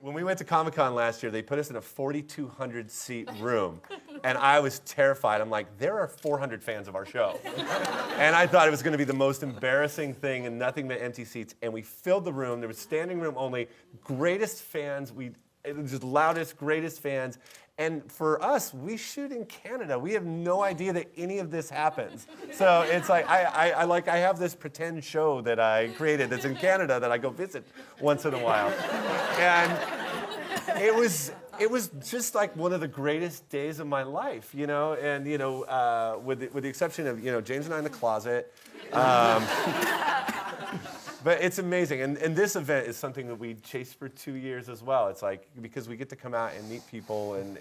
When we went to Comic-Con last year, they put us in a 4,200 seat room, and I was terrified. I'm like, there are 400 fans of our show. And I thought it was going to be the most embarrassing thing and nothing but empty seats. And we filled the room. There was standing room only. Greatest fans. It was just loudest, greatest fans. And for us, we shoot in Canada. We have no idea that any of this happens. So it's like I have this pretend show that I created that's in Canada that I go visit once in a while. And it was just like one of the greatest days of my life, you know. And you know, with the exception of James and I in the closet. But it's amazing, and this event is something that we chased for 2 years as well. It's like, because we get to come out and meet people, and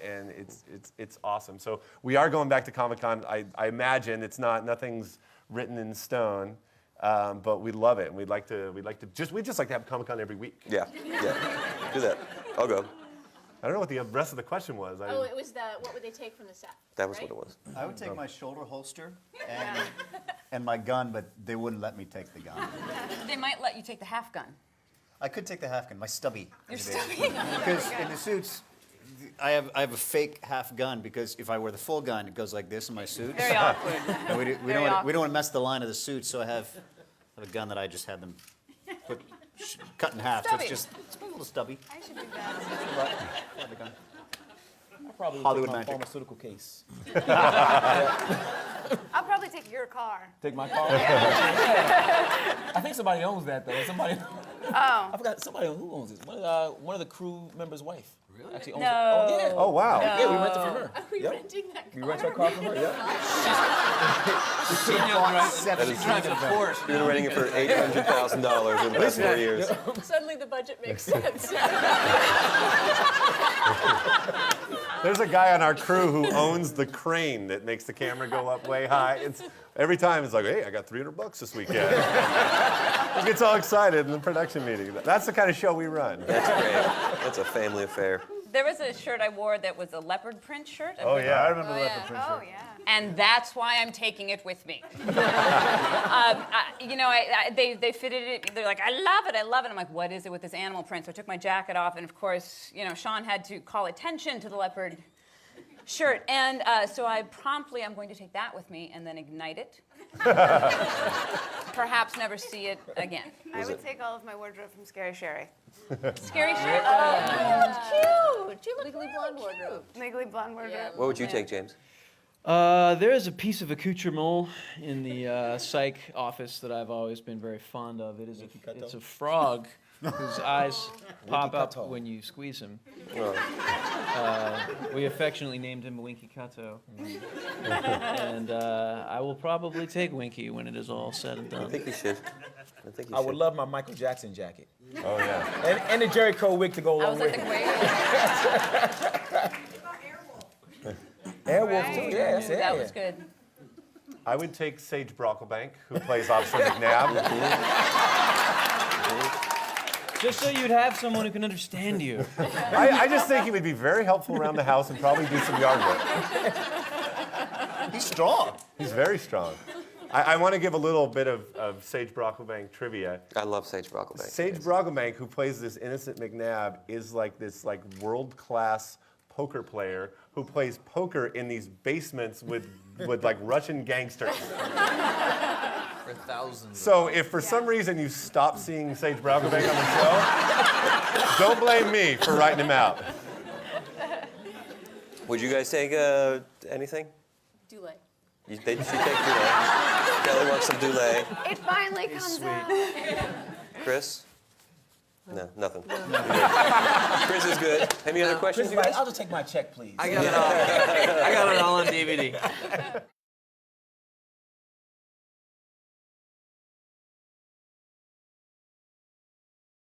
it's awesome. So we are going back to Comic-Con. I imagine nothing's written in stone, but we love it, and we'd just like to have Comic-Con every week. Yeah, do that. I'll go. I don't know what the rest of the question was. It was what would they take from the set? That was what it was. I would take my shoulder holster and my gun, but they wouldn't let me take the gun. They might let you take the half gun. I could take the half gun, my stubby. Your stubby? Because in the suits, I have a fake half gun, because if I wear the full gun, it goes like this in my suits. Very awkward. And we don't want to mess the line of the suit, so I have a gun that I just had them cut in half. Stubby. So it's a little stubby. I should do that. I'll probably Hollywood take my magic. pharmaceutical case. I'll probably take your car. Take my car. I think somebody owns that though. Somebody. Oh. I forgot somebody who owns it. One of the crew members' wife. Really? Actually owns No. it. Oh yeah. Oh wow. Yeah, we rented from her. Are we renting that car? We rent her car from her. Yeah. That is, of course. You've been renting it for $800,000 in the past 4 years. Suddenly the budget makes sense. There's a guy on our crew who owns the crane that makes the camera go up way high. Every time it's like, hey, I got $300 this weekend. He gets all excited in the production meeting. That's the kind of show we run. That's great. That's a family affair. There was a shirt I wore that was a leopard print shirt. Oh yeah, I remember the leopard print Oh shirt. yeah. And that's why I'm taking it with me. They fitted it. They're like, I love it. I'm like, what is it with this animal print? So I took my jacket off, and of course, Sean had to call attention to the leopard shirt. And so I'm going to take that with me and then ignite it. Perhaps never see it again. I would take all of my wardrobe from Scary Sherry. Scary shirt? Oh, cute. You look Legally Blonde wardrobe. Legally Blonde wardrobe. What would you take, James? There is a piece of accoutrement in the Psych office that I've always been very fond of. It's a frog whose eyes pop up when you squeeze him. We affectionately named him Winky Kato. And I will probably take Winky when it is all said and done. I think you should. I would love my Michael Jackson jacket. Oh yeah. And the Jerry Crow wig to go I along was with like, it. Airwolf too. Yeah, that's it. that was good. I would take Sage Brocklebank, who plays Officer McNabb. Just so you'd have someone who can understand you. I just think he would be very helpful around the house and probably do some yard work. He's strong. He's very strong. I want to give a little bit of Sage Brocklebank trivia. I love Sage Brocklebank. Sage Brocklebank, who plays this innocent McNabb, is like this world-class poker player who plays poker in these basements with like Russian gangsters. For thousands. So if for some reason you stop seeing Sage Brocklebank on the show, don't blame me for writing him out. Would you guys take anything? Dulé. She'd take Dulé. Kelly wants some Dulé. It finally comes out. Chris? No, nothing. Chris is good. Any other questions, you guys? I'll just take my check, please. I got it all on DVD.